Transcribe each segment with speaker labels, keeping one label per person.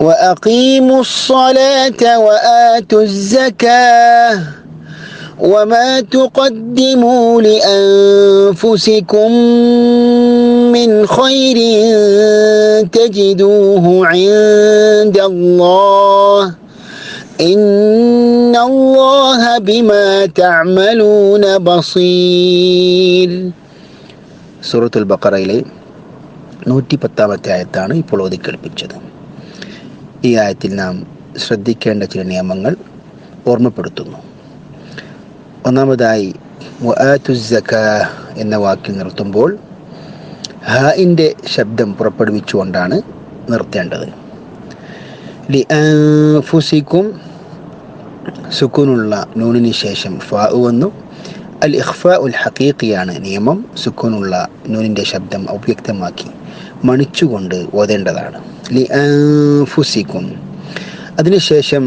Speaker 1: وأقيموا الصلاة وآتوا الزكاة وما تقدموا لأنفسكم من خير تجدوه عند الله إن الله بما تعملون بصير. സൂറത്തുൽ ബഖറയിലെ 110-ാമത്തെ ആയത്താണ് ഇപ്പോൾ ഓതി കേൾപ്പിച്ചത്. ഈ ആയത്തിൽ നാം ശ്രദ്ധിക്കേണ്ട ചില നിയമങ്ങൾ ഓർമ്മപ്പെടുത്തുന്നു. ഒന്നാമതായി വആതു സക്കാഹ് എന്ന വാക്കിൽ നിർത്തുമ്പോൾ ഹാഇൻ്റെ ശബ്ദം പുറപ്പെടുവിച്ചുകൊണ്ടാണ് നിർത്തേണ്ടത്. ലിഅൻഫുസിക്കും സുക്കൂനുള്ള നൂനിന് ശേഷം ഫാ വന്നു. അൽ ഇഖ്ഫാ ഉൽ ഹഖീഖിയാണ് നിയമം. സുക്കൂനുള്ള നൂനിൻ്റെ ശബ്ദം അവ്യക്തമാക്കി മണിച്ചുകൊണ്ട് ഓതേണ്ടതാണ്. ലിഅൻഫുസിക്കും. അതിനുശേഷം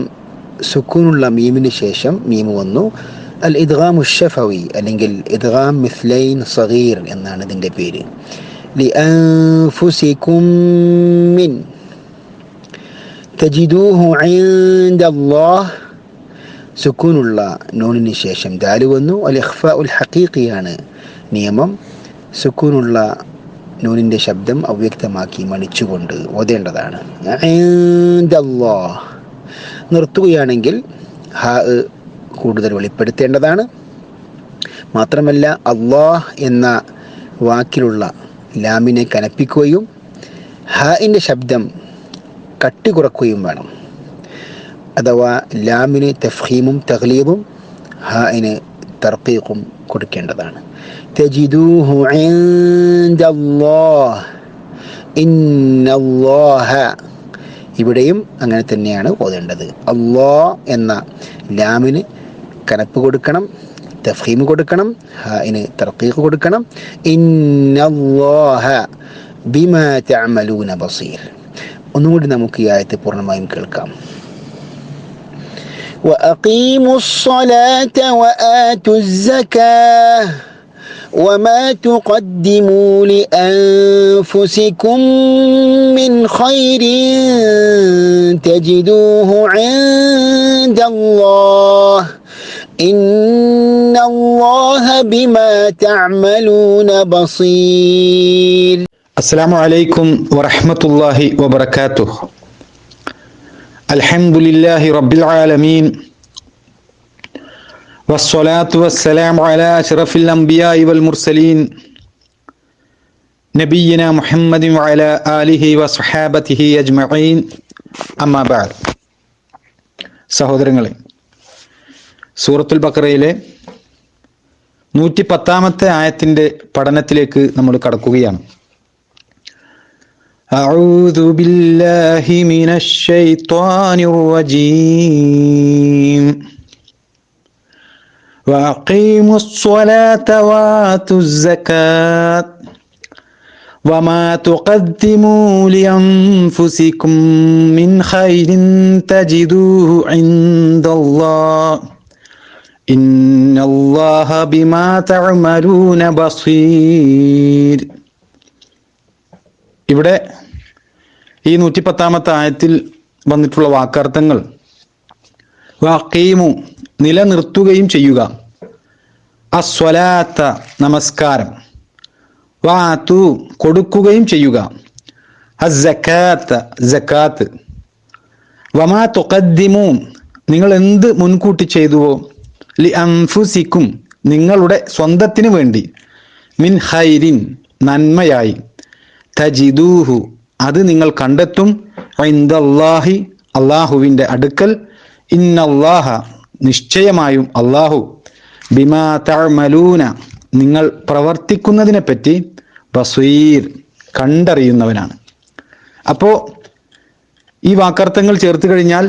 Speaker 1: സുക്കൂനുള്ള മീമിന് ശേഷം മീമ് വന്നു. അൽ ഇദ്ഗാമു ഷഫവി അല്ലെങ്കിൽ ഇദ്ഗാം മിസ്ലൈൻ സഗീർ എന്നാണ് ഇതിൻ്റെ പേര്. ലിഅൻഫുസിക്കും മിൻ തജിദൂഹു ഇൻദല്ലാഹ്. സുക്കൂനുള്ള നൂനിന് ശേഷം ദാല് വന്നു. അൽ ഇഖ്ഫാ ഉൽ ഹഖീഖിയാണ് നിയമം. സുക്കൂനുള്ള നൂനിൻ്റെ ശബ്ദം അവ്യക്തമാക്കി മണിച്ചുകൊണ്ട് ഓതേണ്ടതാണ്. ഇൻദല്ലാഹ്. നിർത്തുകയാണെങ്കിൽ ഹാ കൂടുതൽ വെളിപ്പെടുത്തേണ്ടതാണ്. മാത്രമല്ല അല്ലാഹ് എന്ന വാക്കിലുള്ള ലാമിനെ കനപ്പിക്കുകയും ഹാഇൻ്റെ ശബ്ദം കട്ടി കുറക്കുകയും വേണം. അഥവാ ലാമിന് തഫ്ഹീമും തഗ്ലീബും ഹാഇന് തർഖീഖും കൊടുക്കേണ്ടതാണ്. തജിദൂഹു ഇൻദല്ലാഹ് ഇന്നല്ലാഹ. ഇവിടെയും അങ്ങനെ തന്നെയാണ് ഓതേണ്ടത്. അല്ലാഹ് എന്ന ലാമിന് കനപ്പ് കൊടുക്കണം, തഫ്ഹീം കൊടുക്കണം, ഹാഇന് തർഖീഖ് കൊടുക്കണം. ഇന്നല്ലാഹ ബിമാ തഅമലൂന ബസീർ. ഒന്നുകൂടി നമുക്ക് ഈ ആയത്ത് പൂർണ്ണമായും കേൾക്കാം. وأقيموا الصلاة وآتوا الزكاة وما تقدموا لأنفسكم من خير تجدوه عند الله إن الله بما تعملون بصير.
Speaker 2: السلام عليكم ورحمة الله وبركاته. الحمد لله رب العالمين والصلاة والسلام على أشرف الأنبياء والمرسلين نبينا محمد وعلى آله وصحابته أجمعين أما بعد. സഹോദരങ്ങളെ, സൂറത്തുൽ ബഖറയിലെ 110-ാമത്തെ ആയത്തിൻ്റെ പഠനത്തിലേക്ക് നമ്മൾ കടക്കുകയാണ്. أعوذ بالله من الشيطان الرجيم وأقيموا الصلاة وآتوا الزكاة وما تقدموا لأنفسكم من خير تجدوه عند الله إن الله بما تعملون بصير. ഇവിടെ ഈ 110-ാമത്തെ ആയത്തിൽ വന്നിട്ടുള്ള വാക്കർത്ഥങ്ങൾ വഖീമു നിലനിർത്തുകയും ചെയ്യുക, അസ്വലാത്ത നമസ്കാരം, വാതു കൊടുക്കുകയും ചെയ്യുക, അസ്സകാത്ത സകാത്ത്, വമാ തുഖദ്ദിമു നിങ്ങൾ എന്ത് മുൻകൂട്ടി ചെയ്തുവോ, ലി അൻഫുസിക്കും നിങ്ങളുടെ സ്വന്തത്തിന് വേണ്ടി, മിൻ ഖൈരിൻ നന്മയായി, തജിദൂഹു അത് നിങ്ങൾ കണ്ടെത്തും, ഇൻദല്ലാഹി അല്ലാഹുവിൻ്റെ അടുക്കൽ, ഇന്നല്ലാഹ നിശ്ചയമായും അല്ലാഹു, ബിമാ തഅമലൂന നിങ്ങൾ പ്രവർത്തിക്കുന്നതിനെ പറ്റി, ബസീർ കണ്ടറിയുന്നവനാണ്. അപ്പോൾ ഈ വാക്കർത്ഥങ്ങൾ ചേർത്ത് കഴിഞ്ഞാൽ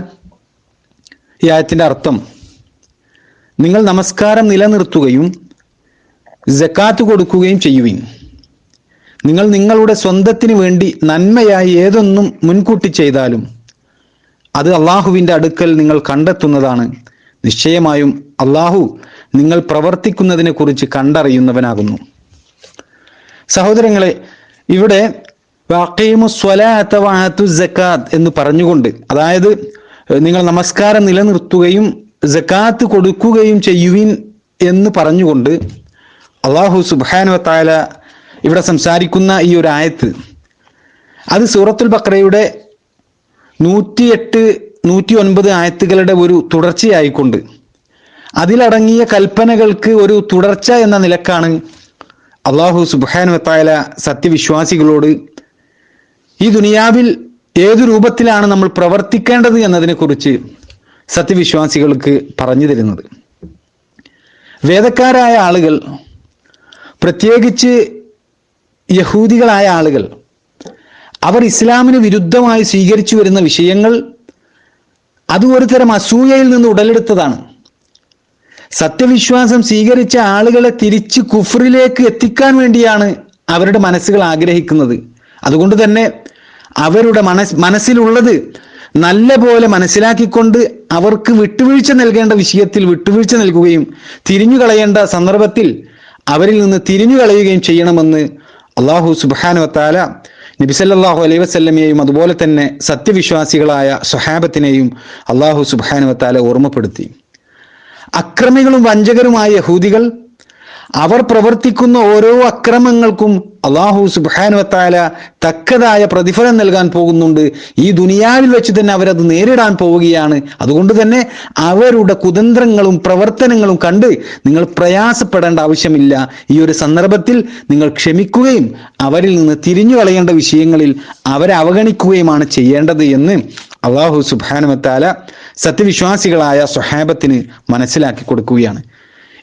Speaker 2: ഈ ആയത്തിൻ്റെ അർത്ഥം, നിങ്ങൾ നമസ്കാരം നിലനിർത്തുകയും സകാത്ത് കൊടുക്കുകയും ചെയ്യുവിൻ. നിങ്ങൾ നിങ്ങളുടെ സ്വന്തത്തിന് വേണ്ടി നന്മയായി ഏതൊന്നും മുൻകൂട്ടി ചെയ്താലും അത് അള്ളാഹുവിൻ്റെ അടുക്കൽ നിങ്ങൾ കണ്ടെത്തുന്നതാണ്. നിശ്ചയമായും അള്ളാഹു നിങ്ങൾ പ്രവർത്തിക്കുന്നതിനെ കുറിച്ച് കണ്ടറിയുന്നവനാകുന്നു. സഹോദരങ്ങളെ, ഇവിടെ വഅഖീമുസ് സ്വലാത്ത വആതുസ് സകാത്ത് എന്ന് പറഞ്ഞുകൊണ്ട്, അതായത് നിങ്ങൾ നമസ്കാരം നിലനിർത്തുകയും സകാത്ത് കൊടുക്കുകയും ചെയ്യുവിൻ എന്ന് പറഞ്ഞുകൊണ്ട് അല്ലാഹു സുബ്ഹാനഹു വ തആല ഇവിടെ സംസാരിക്കുന്ന ഈ ഒരു ആയത്ത്, അത് സൂറത്തുൽ ബഖറയുടെ 108, 109 ആയത്തുകളുടെ ഒരു തുടർച്ചയായിക്കൊണ്ട് അതിലടങ്ങിയ കൽപ്പനകൾക്ക് ഒരു തുടർച്ച എന്ന നിലക്കാണ് അല്ലാഹു സുബ്ഹാനഹു വ തആല സത്യവിശ്വാസികളോട് ഈ ദുനിയാവിൽ ഏതു രൂപത്തിലാണ് നമ്മൾ പ്രവർത്തിക്കേണ്ടത് എന്നതിനെക്കുറിച്ച് സത്യവിശ്വാസികൾക്ക് പറഞ്ഞു തരുന്നത്. വേദക്കാരായ ആളുകൾ, പ്രത്യേകിച്ച് യഹൂദികളായ ആളുകൾ, അവർ ഇസ്ലാമിന് വിരുദ്ധമായി സ്വീകരിച്ചു വരുന്ന വിഷയങ്ങൾ അത് ഒരു തരം അസൂയയിൽ നിന്ന് ഉടലെടുത്തതാണ്. സത്യവിശ്വാസം സ്വീകരിച്ച ആളുകളെ തിരിച്ച് കുഫറിലേക്ക് എത്തിക്കാൻ വേണ്ടിയാണ് അവരുടെ മനസ്സുകൾ ആഗ്രഹിക്കുന്നത്. അതുകൊണ്ട് തന്നെ അവരുടെ മനസ്സിലുള്ളത് നല്ല പോലെ മനസ്സിലാക്കിക്കൊണ്ട് അവർക്ക് വിട്ടുവീഴ്ച നൽകേണ്ട വിഷയത്തിൽ വിട്ടുവീഴ്ച നൽകുകയും തിരിഞ്ഞു കളയേണ്ട സന്ദർഭത്തിൽ അവരിൽ നിന്ന് തിരിഞ്ഞു കളയുകയും ചെയ്യണമെന്ന് അല്ലാഹു സുബ്ഹാനഹു വ തആല നബി സല്ലല്ലാഹു അലൈഹി വസല്ലമയെയും അതുപോലെ തന്നെ സത്യവിശ്വാസികളായ സ്വഹാബത്തിനെയും അല്ലാഹു സുബ്ഹാനഹു വ തആല ഓർമ്മപ്പെടുത്തി. അക്രമികളും വഞ്ചകരുമായ യഹൂദികൾ അവർ പ്രവർത്തിക്കുന്ന ഓരോ അക്രമങ്ങൾക്കും അല്ലാഹു സുബ്ഹാനഹു വ തആല തക്കതായ പ്രതിഫലം നൽകാൻ പോകുന്നുണ്ട്. ഈ ദുനിയാവിൽ വെച്ച് തന്നെ അവരത് നേരിടാൻ പോവുകയാണ്. അതുകൊണ്ട് തന്നെ അവരുടെ കുതന്ത്രങ്ങളും പ്രവർത്തനങ്ങളും കണ്ട് നിങ്ങൾ പ്രയാസപ്പെടേണ്ട ആവശ്യമില്ല. ഈ ഒരു സന്ദർഭത്തിൽ നിങ്ങൾ ക്ഷമിക്കുകയും അവരിൽ നിന്ന് തിരിഞ്ഞു കളയേണ്ട വിഷയങ്ങളിൽ അവരെ അവഗണിക്കുകയുമാണ് ചെയ്യേണ്ടത് എന്ന് അല്ലാഹു സുബ്ഹാനഹു വ തആല സത്യവിശ്വാസികളായ സ്വഹാബത്തിന് മനസ്സിലാക്കി കൊടുക്കുകയാണ്.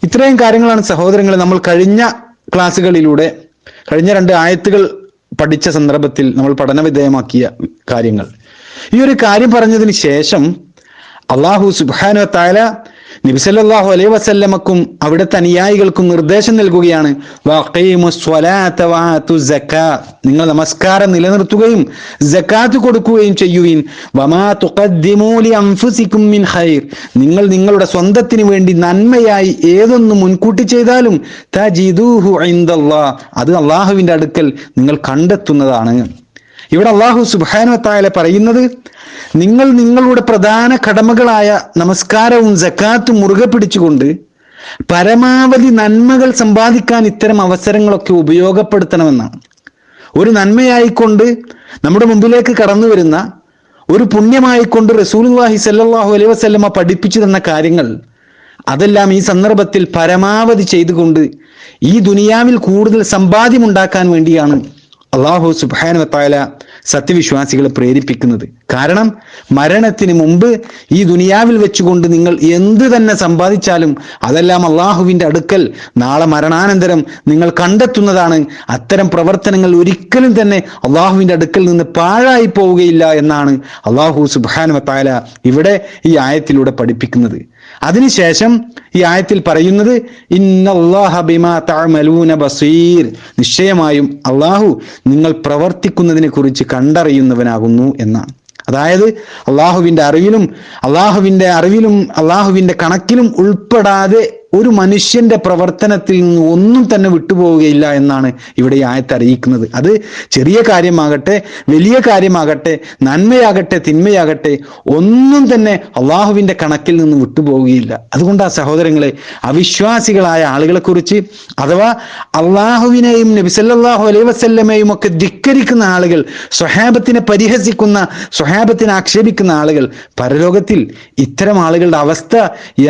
Speaker 2: ഇത്രയും കാര്യങ്ങളാണ് സഹോദരങ്ങളെ നമ്മൾ കഴിഞ്ഞ ക്ലാസ്സുകളിലൂടെ കഴിഞ്ഞ 2 ആയത്തുകൾ പഠിച്ച സന്ദർഭത്തിൽ നമ്മൾ പഠനവിധേയമാക്കിയ കാര്യങ്ങൾ. ഈ ഒരു കാര്യം പറഞ്ഞതിന് ശേഷം അല്ലാഹു സുബ്ഹാനഹു വ തആല നബി സല്ലല്ലാഹു അലൈഹി വസല്ലമക്കും അവിടുത്തെ അനുയായികൾക്കും നിർദ്ദേശം നൽകുകയാണ്. വഅഖീമുസ് സ്വലാത്ത വആതുസ് സകാത്ത്, നിങ്ങൾ നമസ്കാരം നിലനിർത്തുകയും സകാത്ത് കൊടുക്കുകയും ചെയ്യുവിൻ. വമാ തുഖദ്ദിമൂ ലി അൻഫുസികും മിൻ ഖൈർ, നിങ്ങൾ നിങ്ങളുടെ സ്വന്തത്തിന് വേണ്ടി നന്മയായി ഏതൊന്ന് മുൻകൂട്ടി ചെയ്താലും തജിദൂഹു ഇൻദല്ലാഹ്, അത് അല്ലാഹുവിന്റെ അടുക്കൽ നിങ്ങൾ കണ്ടെത്തുന്നതാണ്. ഇവിടെ അല്ലാഹു സുബ്ഹാനഹു വ തആല പറയുന്നത്, നിങ്ങൾ നിങ്ങളുടെ പ്രധാന കടമകളായ നമസ്കാരവും സകാത്തും മുറുകെ പിടിച്ചുകൊണ്ട് പരമാവധി നന്മകൾ സമ്പാദിക്കാൻ ഇത്തരം അവസരങ്ങളൊക്കെ ഉപയോഗപ്പെടുത്തണമെന്നാണ്. ഒരു നന്മയായിക്കൊണ്ട് നമ്മുടെ മുമ്പിലേക്ക് കടന്നു വരുന്ന ഒരു പുണ്യമായിക്കൊണ്ട് റസൂലുള്ളാഹി സ്വല്ലല്ലാഹു അലൈഹി വസല്ലമ പഠിപ്പിച്ചു തന്ന കാര്യങ്ങൾ അതെല്ലാം ഈ സന്ദർഭത്തിൽ പരമാവധി ചെയ്തുകൊണ്ട് ഈ ദുനിയാവിൽ കൂടുതൽ സമ്പാദ്യമുണ്ടാക്കാൻ വേണ്ടിയാണ് അല്ലാഹു സുബ്ഹാനഹു വ തആല സത്യവിശ്വാസികളെ പ്രേരിപ്പിക്കുന്നത്. കാരണം മരണത്തിന് മുമ്പ് ഈ ദുനിയാവിൽ വെച്ചുകൊണ്ട് നിങ്ങൾ എന്ത് തന്നെ സമ്പാദിച്ചാലും അതെല്ലാം അല്ലാഹുവിന്റെ അടുക്കൽ നാളെ മരണാനന്തരം നിങ്ങൾ കണ്ടെത്തുന്നതാണ്. അത്തരം പ്രവർത്തനങ്ങൾ ഒരിക്കലും തന്നെ അല്ലാഹുവിന്റെ അടുക്കൽ നിന്ന് പാഴായി പോവുകയില്ല എന്നാണ് അല്ലാഹു സുബ്ഹാനഹു വ തആല ഇവിടെ ഈ ആയത്തിലൂടെ പഠിപ്പിക്കുന്നത്. അതിനുശേഷം ഈ ആയത്തിൽ പറയുന്നത്, ഇന്നല്ലാഹ ബിമാ തഅമലൂന ബസീർ, നിശ്ചയമായും അല്ലാഹു നിങ്ങൾ പ്രവർത്തിക്കുന്നതിനെ കുറിച്ച് കണ്ടറിയുന്നവനാകുന്നു എന്നാണ്. അതായത് അല്ലാഹുവിന്റെ അറിവിലും അല്ലാഹുവിന്റെ കണക്കിലും ഉൾപ്പെടാതെ ഒരു മനുഷ്യന്റെ പ്രവർത്തനത്തിൽ നിന്ന് ഒന്നും തന്നെ വിട്ടുപോവുകയില്ല എന്നാണ് ഇവിടെ ഈ ആയത്ത് അറിയിക്കുന്നത്. അത് ചെറിയ കാര്യമാകട്ടെ വലിയ കാര്യമാകട്ടെ നന്മയാകട്ടെ തിന്മയാകട്ടെ ഒന്നും തന്നെ അല്ലാഹുവിന്റെ കണക്കിൽ നിന്ന് വിട്ടുപോവുകയില്ല. അതുകൊണ്ട് ആ സഹോദരങ്ങളെ, അവിശ്വാസികളായ ആളുകളെ കുറിച്ച് അഥവാ അല്ലാഹുവിനെയും നബി സല്ലല്ലാഹു അലൈഹി വസല്ലമയും ഒക്കെ ധിക്കരിക്കുന്ന ആളുകൾ, സ്വഹാബത്തിനെ പരിഹസിക്കുന്ന, സ്വഹാബത്തിനെ ആക്ഷേപിക്കുന്ന ആളുകൾ, പരലോകത്തിൽ ഇത്തരം ആളുകളുടെ അവസ്ഥ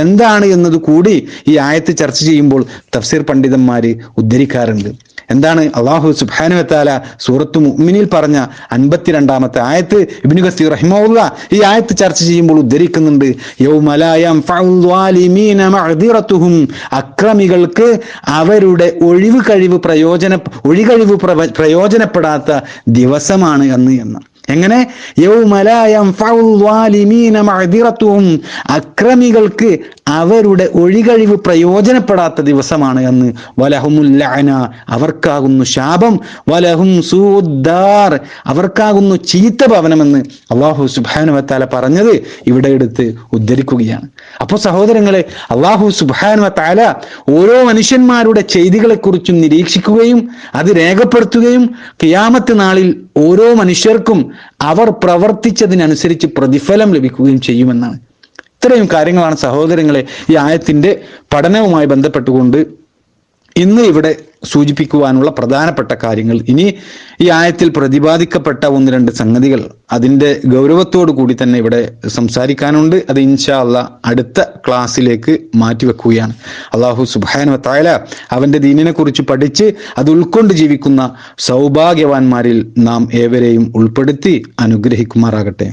Speaker 2: എന്താണ് എന്നത് കൂടി ഈ ആയത്ത് ചർച്ച ചെയ്യുമ്പോൾ തഫ്സീർ പണ്ഡിതന്മാര് ഉദ്ധരിക്കാറുണ്ട്. എന്താണ് അല്ലാഹു സുബ്ഹാനഹു വ തആല സൂറത്തു മുഅ്മിനിൽ പറഞ്ഞ 52-ാമത്തെ ആയത്ത് ഇബ്നു കസീർ റഹിമഹുല്ലാ ഈ ആയത്ത് ചർച്ച ചെയ്യുമ്പോൾ ഉദ്ധരിക്കുന്നുണ്ട്. യൗമ ലാ യൻഫഉ ളാലിമീന മഅദിറതുഹും, അക്രമികൾക്ക് അവരുടെ ഒഴികഴിവ് പ്രയോജനപ്പെടാത്ത ദിവസമാണ് അന്ന് എന്ന്. എങ്ങനെ? യൗമ ലാ യൻഫഉ ളാലിമീന മഅദിറതുഹും, അക്രമികൾക്ക് അവരുടെ ഒഴികഴിവ് പ്രയോജനപ്പെടാത്ത ദിവസമാണ് എന്ന്. വലഹുമുൽ ലഅന, അവർക്കാകുന്നു ശാപം. വലഹും സൂദ്ദാർ, അവർക്കാകുന്നു ചീത്ത ഭവനമെന്ന് അല്ലാഹു സുബ്ഹാനഹു വ തആല പറഞ്ഞത് ഇവിടെ എടുത്ത് ഉദ്ധരിക്കുകയാണ്. അപ്പോൾ സഹോദരങ്ങളെ, അല്ലാഹു സുബ്ഹാനഹു വ തആല ഓരോ മനുഷ്യന്മാരുടെ ചെയ്തികളെ കുറിച്ചും നിരീക്ഷിക്കുകയും അത് രേഖപ്പെടുത്തുകയും ഖിയാമത്ത് നാളിൽ ഓരോ മനുഷ്യർക്കും അവർ പ്രവർത്തിച്ചതിനനുസരിച്ച് പ്രതിഫലം ലഭിക്കുകയും ചെയ്യുമെന്നാണ്. ഇത്രയും കാര്യങ്ങളാണ് സഹോദരങ്ങളെ ഈ ആയത്തിന്റെ പഠനവുമായി ബന്ധപ്പെട്ടുകൊണ്ട് ഇന്ന് ഇവിടെ സൂചിപ്പിക്കുവാനുള്ള പ്രധാനപ്പെട്ട കാര്യങ്ങൾ. ഇനി ഈ ആയത്തിൽ പ്രതിപാദിക്കപ്പെട്ട ഒന്ന് രണ്ട് സംഗതികൾ അതിൻ്റെ ഗൗരവത്തോടു കൂടി തന്നെ ഇവിടെ സംസാരിക്കാനുണ്ട്. അത് ഇൻഷാ അല്ലാഹ് അടുത്ത ക്ലാസ്സിലേക്ക് മാറ്റിവെക്കുകയാണ്. അല്ലാഹു സുബ്ഹാനഹു വ തആല അവൻ്റെ ദീനിനെ കുറിച്ച് പഠിച്ച് അത് ഉൾക്കൊണ്ട് ജീവിക്കുന്ന സൗഭാഗ്യവാന്മാരിൽ നാം ഏവരെയും ഉൾപ്പെടുത്തി അനുഗ്രഹിക്കുമാറാകട്ടെ.